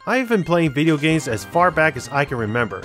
I've been playing video games as far back as I can remember.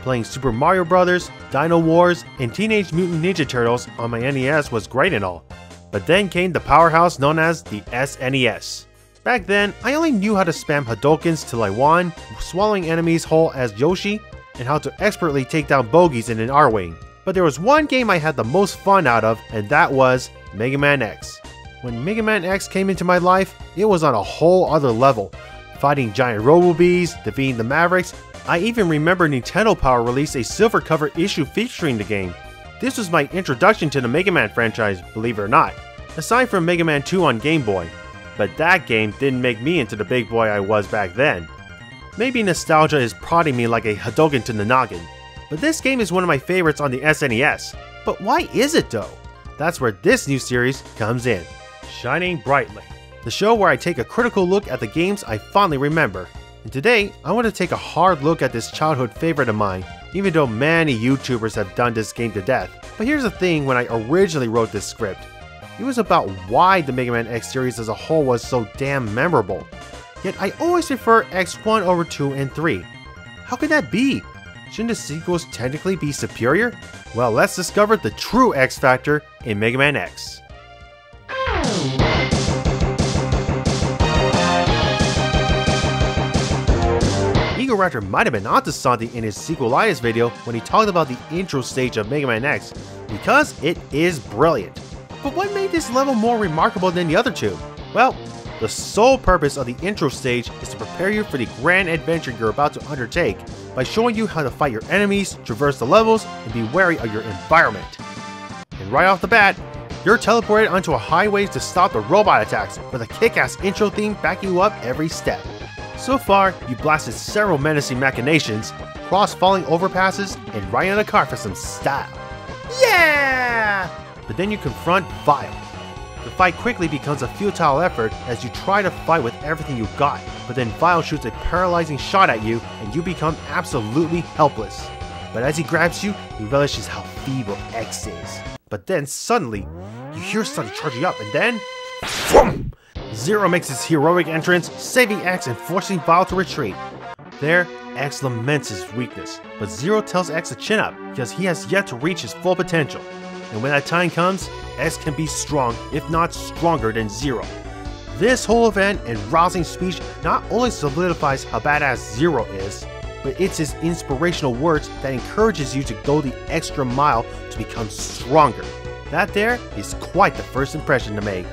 Playing Super Mario Bros., Dino Wars, and Teenage Mutant Ninja Turtles on my NES was great and all, but then came the powerhouse known as the SNES. Back then, I only knew how to spam Hadoukens till I won, swallowing enemies whole as Yoshi, and how to expertly take down bogeys in an R-Wing. But there was one game I had the most fun out of, and that was Mega Man X. When Mega Man X came into my life, it was on a whole other level. Fighting giant Robo-Bees, defeating the Mavericks. I even remember Nintendo Power released a silver cover issue featuring the game. This was my introduction to the Mega Man franchise, believe it or not, aside from Mega Man 2 on Game Boy. But that game didn't make me into the big boy I was back then. Maybe nostalgia is prodding me like a Hadouken to the noggin, but this game is one of my favorites on the SNES. But why is it though? That's where this new series comes in. Shining Brightly, the show where I take a critical look at the games I fondly remember. And today, I want to take a hard look at this childhood favorite of mine, even though many YouTubers have done this game to death. But here's the thing, when I originally wrote this script, it was about why the Mega Man X series as a whole was so damn memorable. Yet I always prefer X1 over 2 and 3. How could that be? Shouldn't the sequels technically be superior? Well, let's discover the true X factor in Mega Man X. Egoraptor might have been onto something in his Sequelitis video when he talked about the intro stage of Mega Man X, because it is brilliant. But what made this level more remarkable than the other two? Well, the sole purpose of the intro stage is to prepare you for the grand adventure you're about to undertake by showing you how to fight your enemies, traverse the levels, and be wary of your environment. And right off the bat, you're teleported onto a highway to stop the robot attacks with a kick-ass intro theme backing you up every step. So far, you blasted several menacing machinations, crossed falling overpasses, and riding on a car for some style. Yeah! But then you confront Vile. The fight quickly becomes a futile effort as you try to fight with everything you got, but then Vile shoots a paralyzing shot at you and you become absolutely helpless. But as he grabs you, he realizes how feeble X is. But then suddenly, you hear something charging up and then... Vroom! Zero makes his heroic entrance, saving X and forcing Vile to retreat. There, X laments his weakness, but Zero tells X to chin up because he has yet to reach his full potential. And when that time comes, X can be strong, if not stronger than Zero. This whole event and rousing speech not only solidifies how badass Zero is, but it's his inspirational words that encourages you to go the extra mile to become stronger. That there is quite the first impression to make.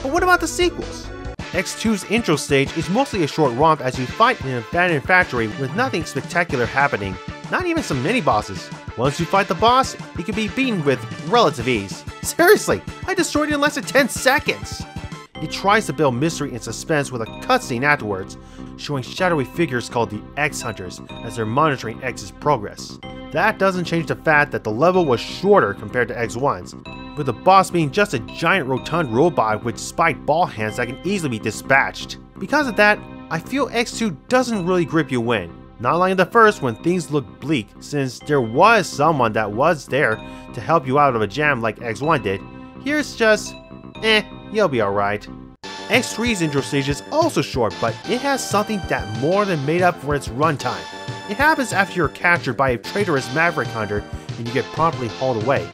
But what about the sequels? X2's intro stage is mostly a short romp as you fight in an abandoned factory with nothing spectacular happening, not even some mini-bosses. Once you fight the boss, he can be beaten with relative ease. Seriously, I destroyed it in less than 10 seconds! It tries to build mystery and suspense with a cutscene afterwards, showing shadowy figures called the X-Hunters as they're monitoring X's progress. That doesn't change the fact that the level was shorter compared to X1's, with the boss being just a giant rotund robot with spiked ball hands that can easily be dispatched. Because of that, I feel X2 doesn't really grip you in. Not like the first when things look bleak, since there was someone that was there to help you out of a jam like X1 did. Here's just, you'll be alright. X3's intro stage is also short, but it has something that more than made up for its runtime. It happens after you're captured by a traitorous Maverick Hunter and you get promptly hauled away.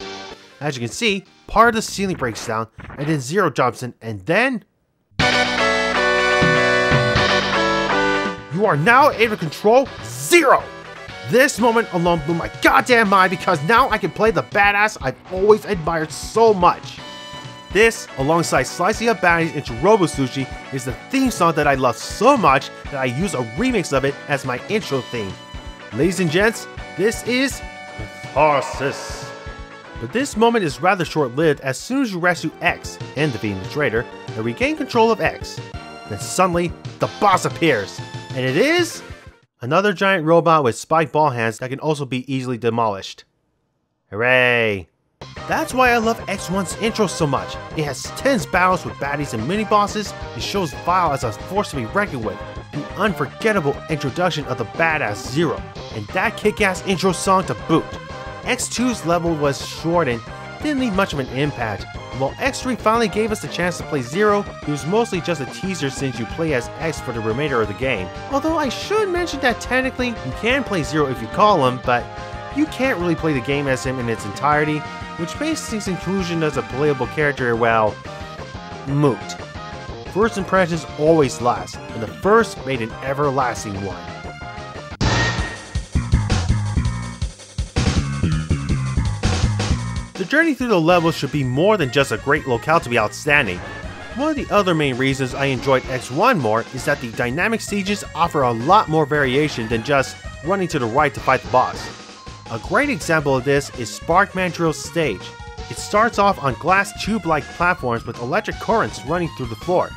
As you can see, part of the ceiling breaks down, and then Zero jumps in, and then... you are now able to control Zero! This moment alone blew my goddamn mind because now I can play the badass I've always admired so much. This, alongside slicing up baddies into Robo Sushi, is the theme song that I love so much that I use a remix of it as my intro theme. Ladies and gents, this is Catharsis. But this moment is rather short-lived as soon as you rescue X and defeat the traitor and regain control of X. Then suddenly, the boss appears, and it is another giant robot with spiked ball hands that can also be easily demolished. Hooray! That's why I love X1's intro so much. It has tense battles with baddies and mini-bosses, it shows Vile as a force to be reckoned with, an unforgettable introduction of the badass Zero, and that kick-ass intro song to boot. X2's level was short and didn't leave much of an impact, While X3 finally gave us the chance to play Zero, it was mostly just a teaser since you play as X for the remainder of the game. Although I should mention that technically you can play Zero if you call him, but you can't really play the game as him in its entirety, which makes his inclusion as a playable character, well, moot. First impressions always last, and the first made an everlasting one. The journey through the levels should be more than just a great locale to be outstanding. One of the other main reasons I enjoyed X1 more is that the dynamic stages offer a lot more variation than just running to the right to fight the boss. A great example of this is Spark Mandrill's stage. It starts off on glass tube-like platforms with electric currents running through the floor.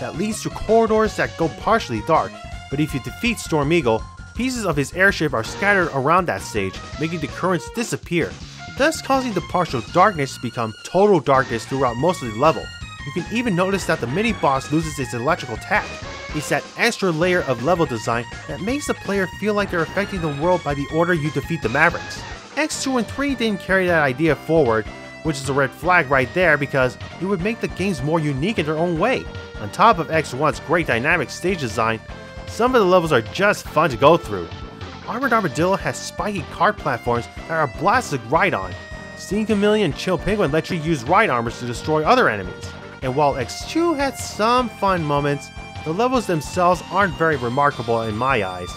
That leads to corridors that go partially dark, but if you defeat Storm Eagle, pieces of his airship are scattered around that stage, making the currents disappear, thus causing the partial darkness to become total darkness throughout most of the level. You can even notice that the mini-boss loses its electrical attack. It's that extra layer of level design that makes the player feel like they're affecting the world by the order you defeat the Mavericks. X2 and 3 didn't carry that idea forward, which is a red flag right there because it would make the games more unique in their own way. On top of X1's great dynamic stage design, some of the levels are just fun to go through. Armored Armadillo has spiky cart platforms that are a blast to ride on. Steam Chameleon and Chill Penguin let you use ride armors to destroy other enemies. And while X2 had some fun moments, the levels themselves aren't very remarkable in my eyes.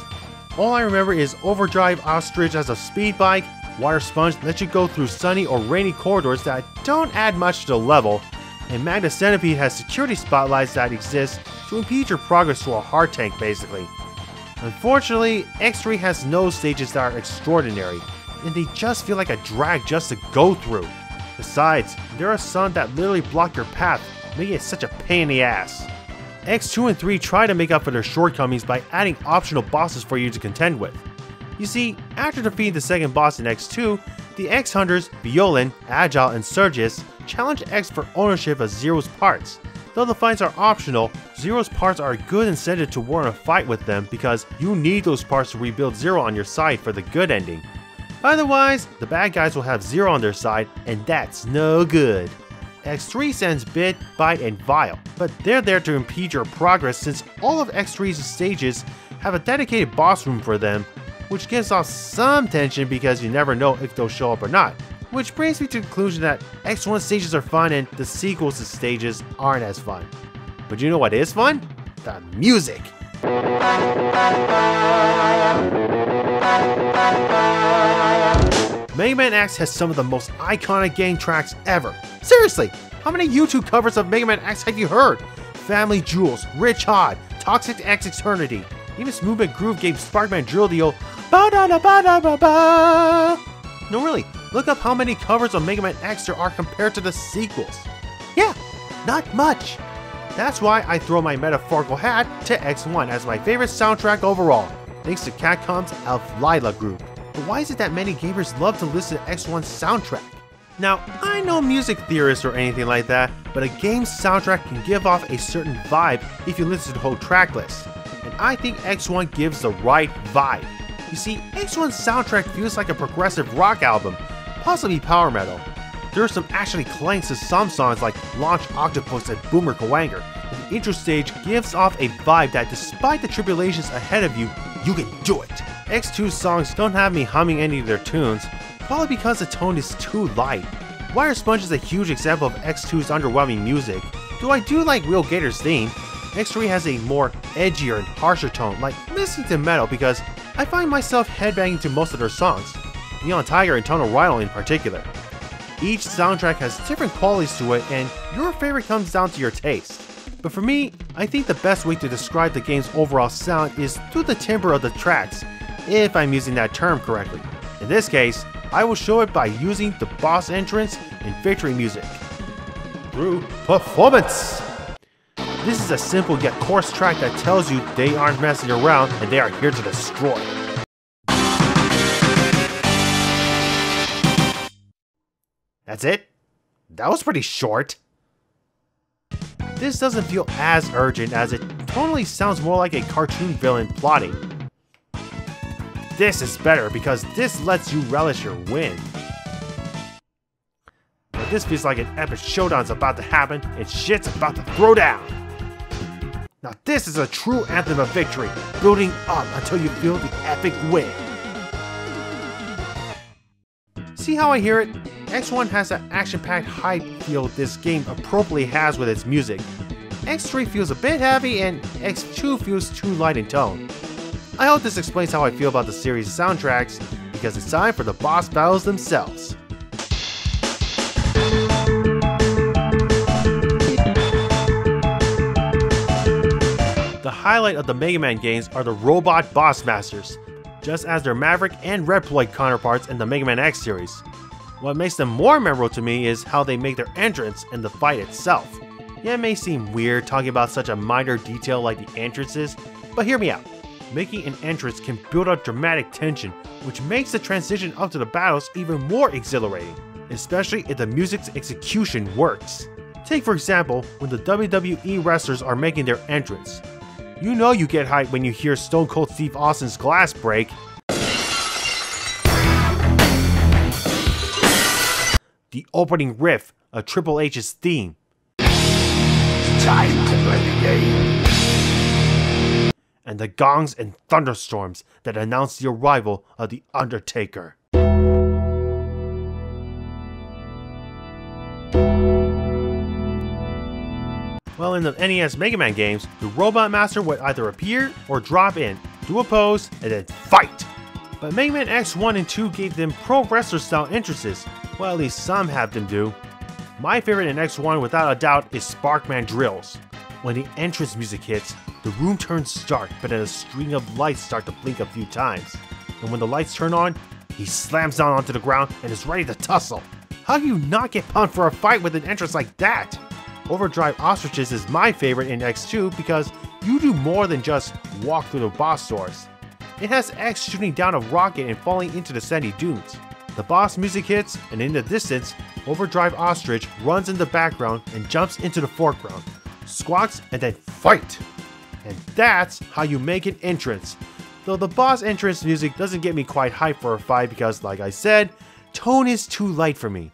All I remember is Overdrive Ostrich as a speed bike, Water Sponge lets you go through sunny or rainy corridors that don't add much to the level, and Magna Centipede has security spotlights that exist to impede your progress to a hard tank basically. Unfortunately, X3 has no stages that are extraordinary, and they just feel like a drag just to go through. Besides, there are some that literally block your path, making it such a pain in the ass. X2 and 3 try to make up for their shortcomings by adding optional bosses for you to contend with. You see, after defeating the second boss in X2, the X-Hunters, Violin, Agile, and Sergius challenge X for ownership of Zero's parts. Though the fights are optional, Zero's parts are a good incentive to warrant a fight with them because you need those parts to rebuild Zero on your side for the good ending. Otherwise, the bad guys will have Zero on their side, and that's no good. X3 sends Bit, Bite, and Vile, but they're there to impede your progress since all of X3's stages have a dedicated boss room for them, which gives off some tension because you never know if they'll show up or not. Which brings me to the conclusion that X1 stages are fun and the sequels to stages aren't as fun. But you know what is fun? The music! Mega Man X has some of the most iconic game tracks ever. Seriously, how many YouTube covers of Mega Man X have you heard? Family Jewels, Rich Hod, Toxic X Eternity. Even Smooth Groove gave Spark Mandrill the old ba-da-da-ba-da-ba-ba. No really, look up how many covers of Mega Man X there are compared to the sequels. Yeah, not much. That's why I throw my metaphorical hat to X1 as my favorite soundtrack overall, thanks to Capcom's Elf Lyla group. But why is it that many gamers love to listen to X1's soundtrack? Now, I'm no music theorist or anything like that, but a game's soundtrack can give off a certain vibe if you listen to the whole track list. And I think X1 gives the right vibe. You see, X1's soundtrack feels like a progressive rock album, possibly power metal. There are some actually clanks to some songs like Launch Octopus and Boomer Kawanger, and the intro stage gives off a vibe that despite the tribulations ahead of you, you can do it. X2's songs don't have me humming any of their tunes, probably because the tone is too light. Wire Sponge is a huge example of X2's underwhelming music. Though I do like Will Gator's theme, X3 has a more edgier and harsher tone, like listening to metal because I find myself headbanging to most of their songs, Neon Tiger and Tunnel Rhino in particular. Each soundtrack has different qualities to it and your favorite comes down to your taste. But for me, I think the best way to describe the game's overall sound is through the timbre of the tracks, if I'm using that term correctly. In this case, I will show it by using the boss entrance and victory music. Through performance! This is a simple yet coarse track that tells you they aren't messing around and they are here to destroy. That's it? That was pretty short. This doesn't feel as urgent as it totally sounds more like a cartoon villain plotting. This is better because this lets you relish your win. The but this feels like an epic showdown's about to happen and shit's about to throw down. Now this is a true anthem of victory, building up until you feel the epic win. See how I hear it? X1 has that action-packed hype feel this game appropriately has with its music. X3 feels a bit heavy and X2 feels too light in tone. I hope this explains how I feel about the series' soundtracks, because it's time for the boss battles themselves. The highlight of the Mega Man games are the robot boss masters, just as their Maverick and Reploid counterparts in the Mega Man X series. What makes them more memorable to me is how they make their entrance in the fight itself. Yeah, it may seem weird talking about such a minor detail like the entrances, but hear me out. Making an entrance can build up dramatic tension, which makes the transition up to the battles even more exhilarating, especially if the music's execution works. Take for example, when the WWE wrestlers are making their entrance. You know you get hyped when you hear Stone Cold Steve Austin's glass break. The opening riff of Triple H's theme. Time to play the game. And the gongs and thunderstorms that announce the arrival of The Undertaker. Well, in the NES Mega Man games, the Robot Master would either appear or drop in, do a pose, and then fight! But Mega Man X1 and 2 gave them pro wrestler style entrances, well at least some have them do. My favorite in X1 without a doubt is Sparkman Drills. When the entrance music hits, the room turns dark, but then a string of lights start to blink a few times. And when the lights turn on, he slams down onto the ground and is ready to tussle. How do you not get pumped for a fight with an entrance like that? Overdrive Ostriches is my favorite in X2 because you do more than just walk through the boss doors. It has X shooting down a rocket and falling into the sandy dunes. The boss music hits, and in the distance, Overdrive Ostrich runs in the background and jumps into the foreground, squawks, and then fight! And that's how you make an entrance. Though the boss entrance music doesn't get me quite hyped for a fight because, like I said, tone is too light for me.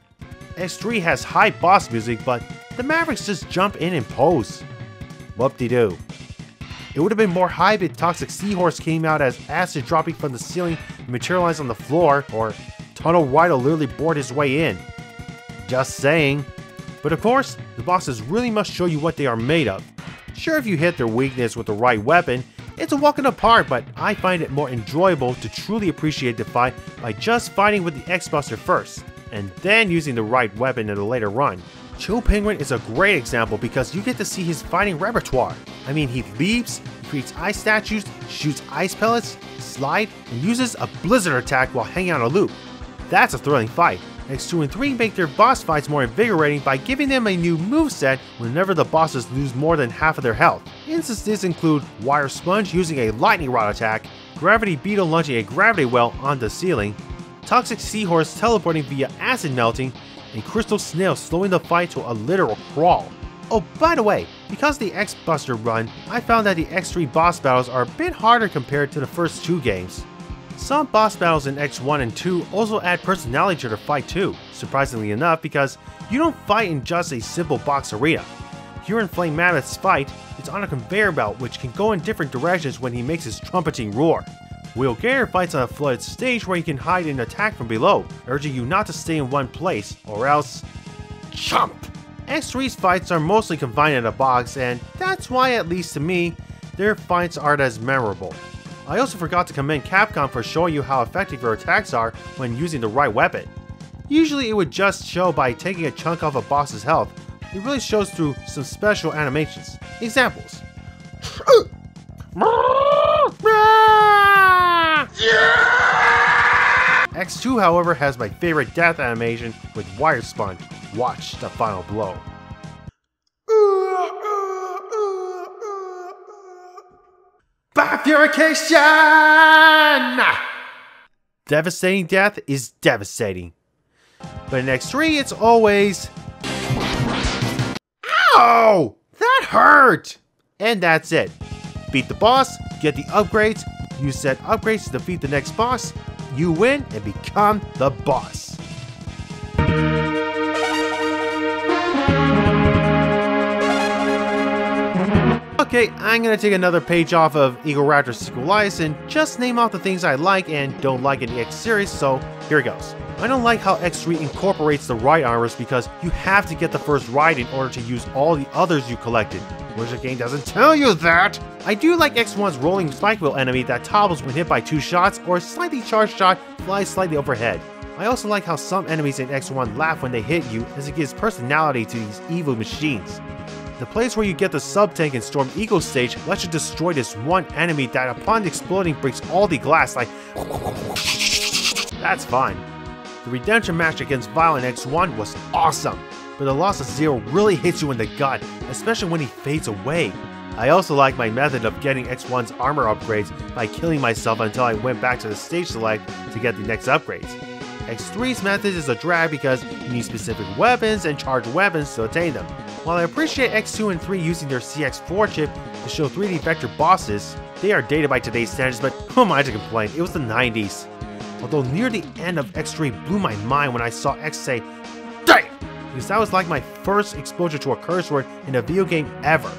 X3 has high boss music, but the Mavericks just jump in and pose. Whoop-de-doo. It would have been more hype if Toxic Seahorse came out as acid dropping from the ceiling and materialized on the floor, or Tunnel Rider literally bored his way in. Just saying. But of course, the bosses really must show you what they are made of. Sure, if you hit their weakness with the right weapon, it's a walk in the park, but I find it more enjoyable to truly appreciate the fight by just fighting with the X-Buster first, and then using the right weapon in a later run. Chill Penguin is a great example because you get to see his fighting repertoire. I mean, he leaps, creates ice statues, shoots ice pellets, slide, and uses a blizzard attack while hanging on a loop. That's a thrilling fight. X2 and 3 make their boss fights more invigorating by giving them a new moveset whenever the bosses lose more than half of their health. Instances include Wire Sponge using a lightning rod attack, Gravity Beetle launching a gravity well on the ceiling, Toxic Seahorse teleporting via acid melting, and Crystal Snail slowing the fight to a literal crawl. Oh, by the way, because of the X-Buster run, I found that the X3 boss battles are a bit harder compared to the first two games. Some boss battles in X1 and 2 also add personality to their fight too, surprisingly enough, because you don't fight in just a simple box arena. Here in Flame Mammoth's fight, it's on a conveyor belt which can go in different directions when he makes his trumpeting roar. Will Gator fights on a flooded stage where he can hide and attack from below, urging you not to stay in one place, or else chomp! X3's fights are mostly confined in a box, and that's why, at least to me, their fights aren't as memorable. I also forgot to commend Capcom for showing you how effective your attacks are when using the right weapon. Usually it would just show by taking a chunk off a boss's health. It really shows through some special animations. Examples. X2, however, has my favorite death animation with Wire Sponge. Watch the final blow. Bifurcation! Devastating death is devastating. But in X3, it's always... Ow! That hurt! And that's it. Beat the boss, get the upgrades, use said upgrades to defeat the next boss, you win and become the boss. Okay, I'm gonna take another page off of Egoraptor Sequelitis and just name off the things I like and don't like in the X series, so here it goes. I don't like how X3 incorporates the ride armors because you have to get the first ride in order to use all the others you collected, which the game doesn't tell you that! I do like X1's rolling spike wheel enemy that topples when hit by 2 shots or a slightly charged shot flies slightly overhead. I also like how some enemies in X1 laugh when they hit you, as it gives personality to these evil machines. The place where you get the sub-tank in Storm Eagle stage lets you destroy this one enemy that upon exploding breaks all the glass like that's fine. The redemption match against Vile in X1 was awesome, but the loss of Zero really hits you in the gut, especially when he fades away. I also like my method of getting X1's armor upgrades by killing myself until I went back to the stage select to get the next upgrades. X3's method is a drag because you need specific weapons and charged weapons to attain them. While I appreciate X2 and 3 using their CX4 chip to show 3D vector bosses, they are dated by today's standards, but who am I to complain, it was the 90s. Although near the end of X3 blew my mind when I saw X say, "Damn!" because that was like my first exposure to a curse word in a video game ever.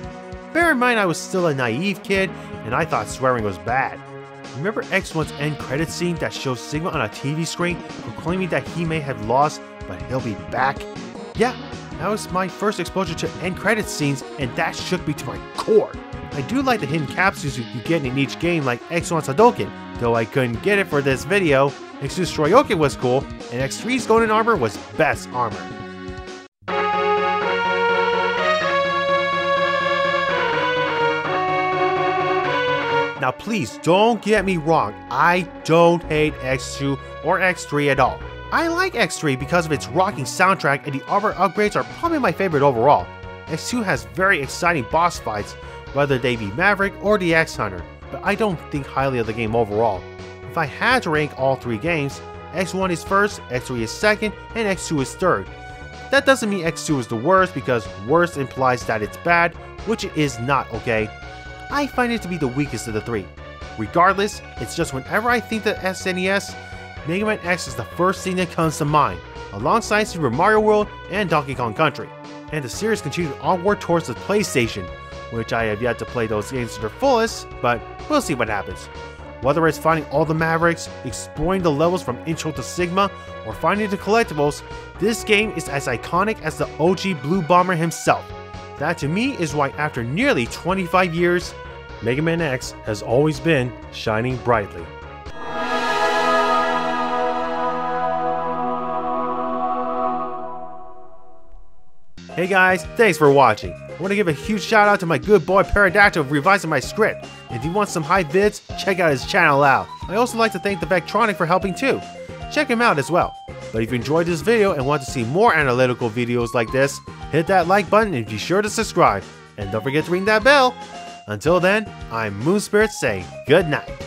Bear in mind I was still a naive kid and I thought swearing was bad. Remember X1's end credit scene that shows Sigma on a TV screen proclaiming that he may have lost, but he'll be back? Yeah, that was my first exposure to end credit scenes and that shook me to my core. I do like the hidden capsules you get in each game like X1's Hadouken, though I couldn't get it for this video. X2's Shoryuken was cool, and X3's Golden Armor was best armor. Now please don't get me wrong, I don't hate X2 or X3 at all. I like X3 because of its rocking soundtrack and the armor upgrades are probably my favorite overall. X2 has very exciting boss fights, whether they be Maverick or the X-Hunter, but I don't think highly of the game overall. If I had to rank all 3 games, X1 is first, X3 is second, and X2 is third. That doesn't mean X2 is the worst because worst implies that it's bad, which it is not, okay? I find it to be the weakest of the 3. Regardless, it's just whenever I think of SNES, Mega Man X is the first thing that comes to mind, alongside Super Mario World and Donkey Kong Country. And the series continued onward towards the PlayStation, which I have yet to play those games to their fullest, but we'll see what happens. Whether it's finding all the Mavericks, exploring the levels from Intro to Sigma, or finding the collectibles, this game is as iconic as the OG Blue Bomber himself. That to me is why after nearly 25 years, Mega Man X has always been shining brightly. Hey guys, thanks for watching. I want to give a huge shout out to my good boy Peridactyl for revising my script. If you want some hype vids, check out his channel out. I also like to thank the Vectronic for helping too. Check him out as well. But if you enjoyed this video and want to see more analytical videos like this, hit that like button and be sure to subscribe. And don't forget to ring that bell. Until then, I'm Moonspirit saying good night.